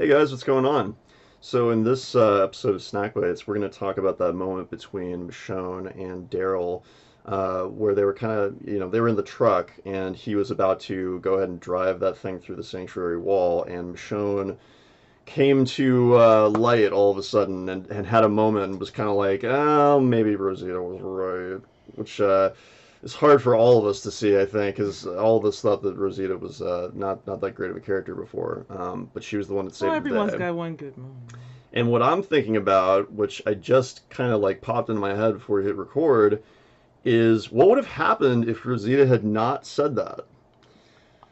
Hey guys, what's going on? So in this episode of SnackBites, we're going to talk about that moment between Michonne and Daryl, where they were kind of, they were in the truck, and he was about to go ahead and drive that thing through the sanctuary wall, and Michonne came to light all of a sudden and had a moment and was kind of like, oh, maybe Rosita was right, which is hard for all of us to see, I think, because all of us thought that Rosita was not that great of a character before, but she was the one that Well, saved the everyone's day. got one good moment. And what I'm thinking about, which I just kind of like popped into my head before we hit record, is what would have happened if Rosita had not said that?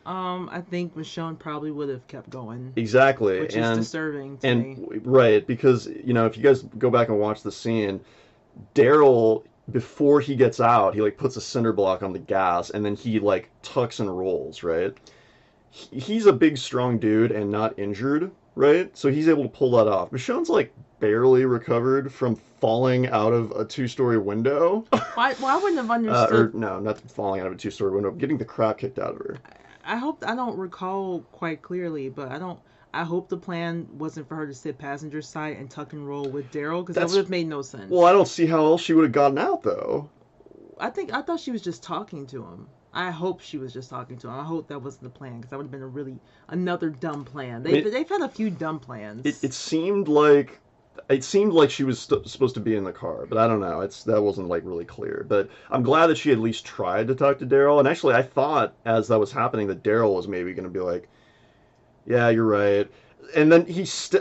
I think Michonne probably would have kept going, Exactly, which is disturbing to and me. right, because if you guys go back and watch the scene, Daryl, before he gets out, he like puts a cinder block on the gas, and then he like tucks and rolls, right? He's a big, strong dude and not injured, right? So he's able to pull that off. Michonne's like barely recovered from falling out of a two-story window. Well, I wouldn't have Or understood. no, not falling out of a two-story window, getting the crap kicked out of her. I hope I don't recall quite clearly, but I don't. I hope the plan wasn't for her to sit passenger side and tuck and roll with Daryl because that would That's have made no Well, I sense. don't see how else she would have gotten out though. I thought she was just talking to him. I hope she was just talking to him. I hope that wasn't the plan because that would have been a really another dumb plan. I mean, They've had a few dumb it, plans. it seemed like she was supposed to be in the car, but I don't know. That wasn't like really clear. But I'm glad that she at least tried to talk to Daryl. And actually, I thought as that was happening that Daryl was maybe going to be like, "Yeah, you're right." And then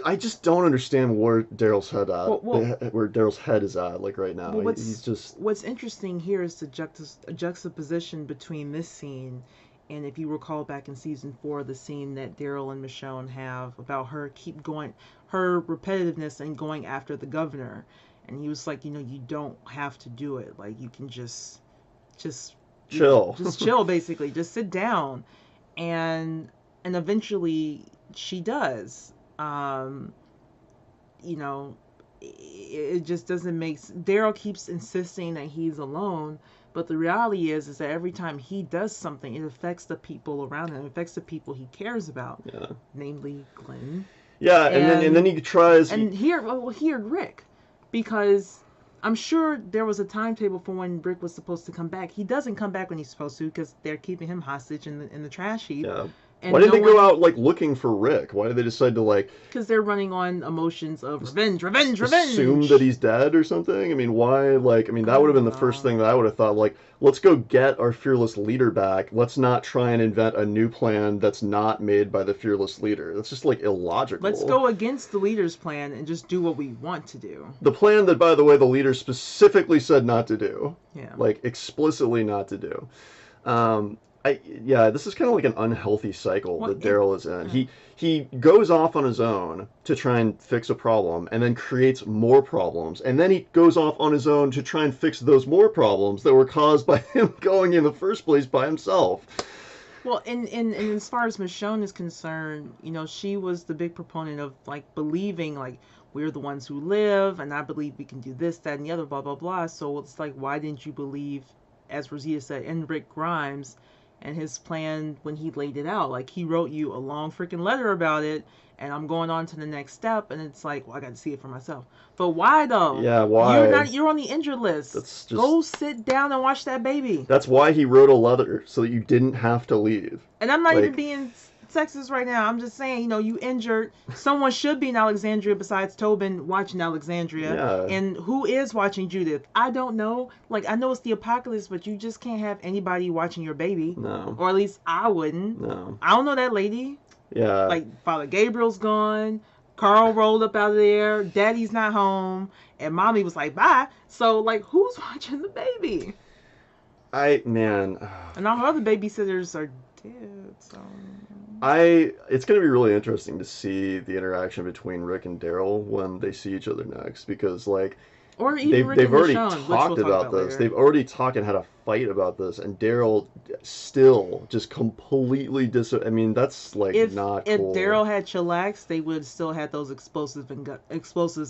I just don't understand where Daryl's head Well, well, at, where Daryl's head is at, like right now. Well, He's what's just what's interesting here is the juxtaposition between this scene and if you recall back in season 4, the scene that Daryl and Michonne have about her keep going, her repetitiveness and going after the governor, and he was like, you don't have to do it. Like you can just, chill. just chill, basically, just sit down, and eventually she does. Um, you know, it just doesn't make. Daryl keeps insisting that he's alone, but the reality is that every time he does something, it affects the people around him. It affects the people he cares about, Yeah. namely Glenn, Yeah, and then and he tries. here Rick, because I'm sure there was a timetable for when Rick was supposed to come back. He doesn't come back when he's supposed to because they're keeping him hostage in the trash heap, Yeah. Why and didn't no they go one out like looking for Rick? Why did they decide to like because they're running on emotions of revenge, revenge, assume that revenge. he's dead or something? I mean, why? Like, I mean, I that would have been don't the first know. thing that I would have thought. Like, let's go get our fearless leader back. Let's not try and invent a new plan that's not made by the fearless leader. That's just like Let's illogical. go against the leader's plan and just do what we want to do. The plan that, by the way, the leader specifically said not to do, Yeah. like explicitly not to do. Yeah, this is kind of like an unhealthy cycle What that in Daryl is in. yeah. He goes off on his own to try and fix a problem, and then creates more problems, and then he goes off on his own to try and fix those more problems that were caused by him going in the first place by himself. Well, and as far as Michonne is concerned, she was the big proponent of like believing like we're the ones who live, and I believe we can do this, that, and the other, blah blah blah. So it's like, why didn't you believe, as Rosita said, in Rick Grimes and his plan when he laid it out? Like he wrote you a long freaking letter about it, and I'm going on to the next step, and it's like, well, I got to see it for myself. But why though? Yeah, You're why? not. You're on the injured list. That's just Go sit down and watch that baby. that's why he wrote a letter so that you didn't have to leave. And I'm not even Like, being sexist right now. I'm just saying, you injured. Someone should be in Alexandria besides Tobin watching Alexandria. yeah, And who is watching Judith? I don't know. Like, I know it's the apocalypse, but you just can't have anybody watching your baby. no, Or at least I wouldn't. no, I don't know that lady. yeah. Like, Father Gabriel's gone. Carl rolled up out of there. Daddy's not home. And mommy was like, bye. So, like, who's watching the baby? Man, And all her other babysitters are dead. So. it's going to be really interesting to see the interaction between Rick and Daryl when they see each other next because like Or even Rick they've and already Michonne, which we'll talked talk about about this. later. They've already talked and had a fight about this, and Daryl still just completely I mean, that's like not If cool. Daryl had chillaxed, they would have still had those explosives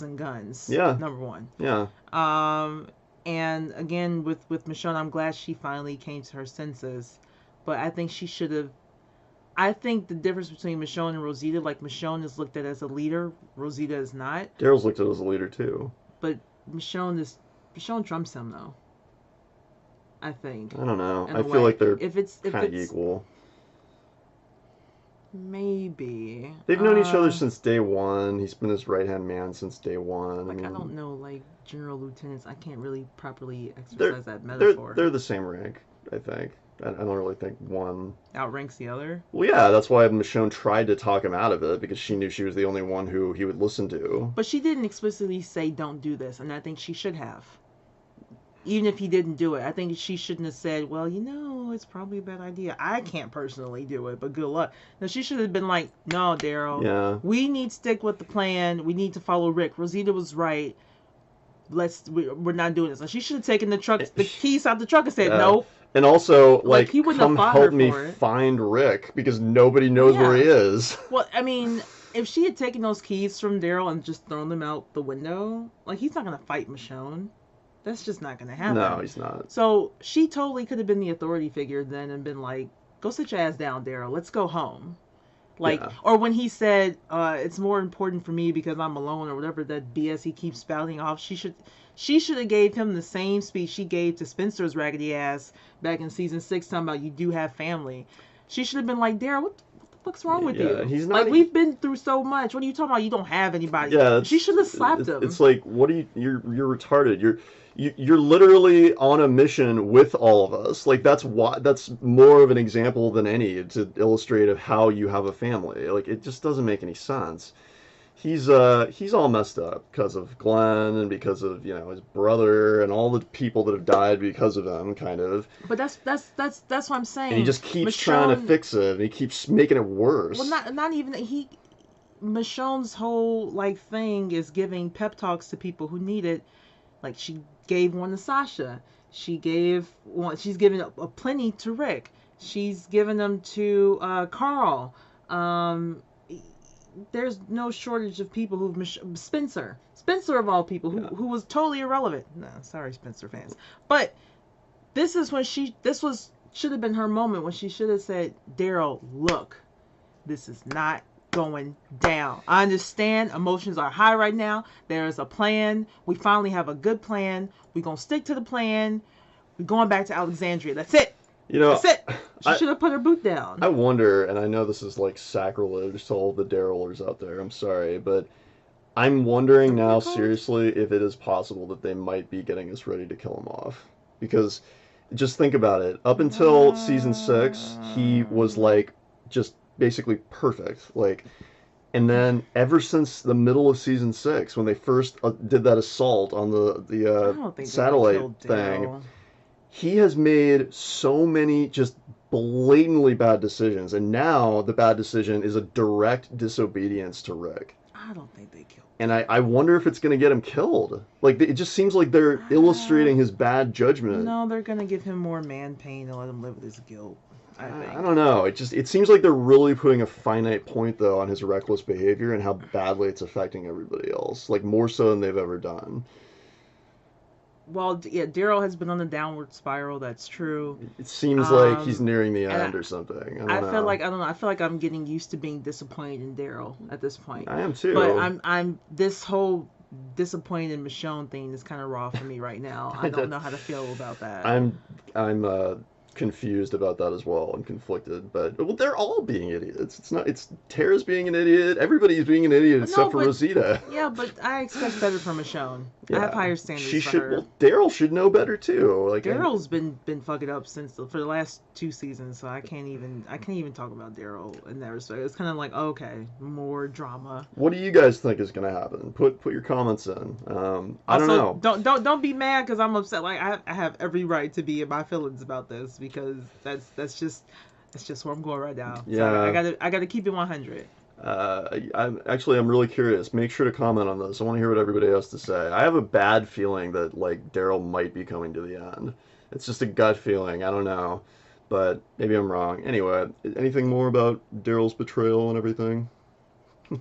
and guns. Yeah, Number one. yeah, Um, and again with Michonne, I'm glad she finally came to her senses, but I think she should have. I think the difference between Michonne and Rosita, like Michonne is looked at as a leader, Rosita is not. Daryl's looked at as a leader too. But Michonne trumps him though. I think I don't know. in I a feel way. like they're If kind of it's equal. maybe They've known each other since day one. He's been his right hand man since day one. I like I mean, don't know, like general lieutenants. I can't really properly they're exercise that they're metaphor. they're the same rank. I think. I don't really think one. Outranks the other. Well, yeah, that's why Michonne tried to talk him out of it because she knew she was the only one who he would listen to. But she didn't explicitly say don't do this, and I think she should have. Even if he didn't do it, I think she shouldn't have said, well, it's probably a bad idea. I can't personally do it, but good luck. No, she should have been like, no, Daryl. Yeah. We need to stick with the plan. We need to follow Rick. Rosita was right. We're not doing this. And she should have taken the keys out the truck and said, Yeah. nope. And also, Like, he wouldn't have come fought help her me for it. find Rick because nobody knows where he is. Well, I mean, if she had taken those keys from Daryl and just thrown them out the window, like, he's not going to fight Michonne. That's just not going to happen. No, he's not. So she totally could have been the authority figure then and been like, go sit your ass down, Daryl. Let's go home. Like, Yeah. or when he said, it's more important for me because I'm alone or whatever that BS he keeps spouting off, she should have gave him the same speech she gave to Spencer's raggedy ass back in season 6 talking about you do have family. She should have been like, Daryl, what the fuck's wrong with you? He's not like, we've been through so much. What are you talking about? You don't have anybody. Yeah, she should have slapped him. It's like, what are you're retarded. You're literally on a mission with all of us. Like that's more of an example than any to illustrate of how you have a family. Like it just doesn't make any sense. He's all messed up because of Glenn and because of his brother and all the people that have died because of him, kind of. But that's what I'm saying. And he just keeps Michonne, trying to fix it, and he keeps making it worse. Well, not even Michonne's whole like thing is giving pep talks to people who need it. Like she gave one to Sasha. She's given a plenty to Rick. She's given them to Carl. There's no shortage of people Spencer of all people who was totally irrelevant. No, sorry, Spencer fans. But this is when should have been her moment when she should have said, Daryl, look, this is not going down. I understand emotions are high right now. There is a plan. We finally have a good plan. We're going to stick to the plan. We're going back to Alexandria. That's it. That's it. She should have put her boot down. I wonder, and I know this is like sacrilege to all the Darylers out there. I'm sorry, but I'm wondering now seriously if it is possible that they might be getting us ready to kill him off. Because just think about it. Up until season 6, he was like just basically perfect. Like, and then ever since the middle of season 6, when they first did that assault on the satellite thing, he has made so many just blatantly bad decisions, and now the bad decision is a direct disobedience to Rick. I don't think they killed him. And I wonder if it's going to get him killed. Like, it just seems like they're illustrating his bad judgment. No, they're going to give him more man pain and let him live with his guilt. I don't know. It seems like they're really putting a finite point though on his reckless behavior and how badly it's affecting everybody else, like more so than they've ever done. Well, yeah, Daryl has been on a downward spiral. That's true. It seems like he's nearing the end or something. I feel like I feel like I'm getting used to being disappointed in Daryl at this point. I am too. But I'm this whole disappointed in Michonne thing is kind of raw for me right now. I don't know how to feel about that. I'm confused about that as well and conflicted, but they're all being idiots. It's Tara's being an idiot. Everybody's being an idiot except for Rosita. Yeah, but I expect better from Michonne. Yeah, I have higher standards for her. Well, Daryl should know better too. Like Daryl's been fucking up for the last 2 seasons, so I can't even talk about Daryl in that respect. It's kind of like, okay, more drama. What do you guys think is going to happen? Put your comments in. I don't know. Don't be mad because I'm upset. Like I have every right to be in my feelings about this because that's just where I'm going right now. Yeah, so I gotta keep it 100. I'm really curious. Make sure to comment on this. I want to hear what everybody has to say. I have a bad feeling that like Daryl might be coming to the end. It's just a gut feeling. I don't know, but maybe I'm wrong. Anyway, anything more about Daryl's betrayal and everything?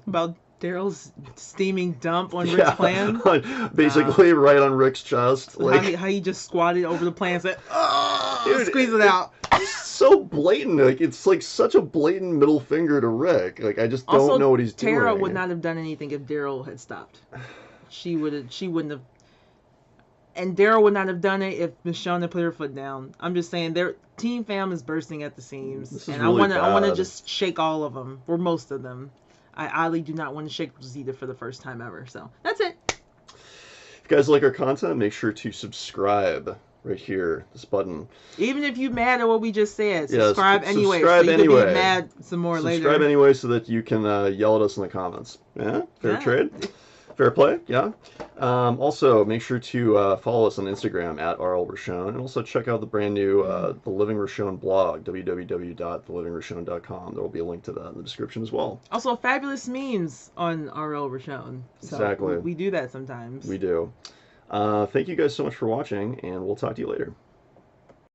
About Daryl's steaming dump on Rick's plan? Basically, right on Rick's chest. Like how he just squatted over the plan and said, "Oh, squeeze it out." He's so blatant. Like it's like such a blatant middle finger to Rick. Like I just don't Also, know what he's Tara would doing. not have done anything if Daryl had stopped. She would have. She wouldn't have. And Daryl would not have done it if Michonne had put her foot down. I'm just saying, their team fam is bursting at the seams, This is and I really wanna, I wanna bad. just shake all of them, or most of them. I oddly do not want to shake Rosita for the first time ever. So that's it. If you guys like our content, make sure to subscribe right here. This button. Even if you mad at what we just said, Yeah, subscribe anyway, so subscribe you can be anyway. mad some more Subscribe later. anyway so that you can yell at us in the comments. Yeah, fair Yeah. trade. Fair play, yeah. Also, make sure to follow us on Instagram at RLRochon, and also check out the brand new The Living Rochon blog, www.thelivingrochon.com. There will be a link to that in the description as well. Also, fabulous memes on RL Rochon. So Exactly. we do that sometimes. We do. Thank you guys so much for watching, and we'll talk to you later.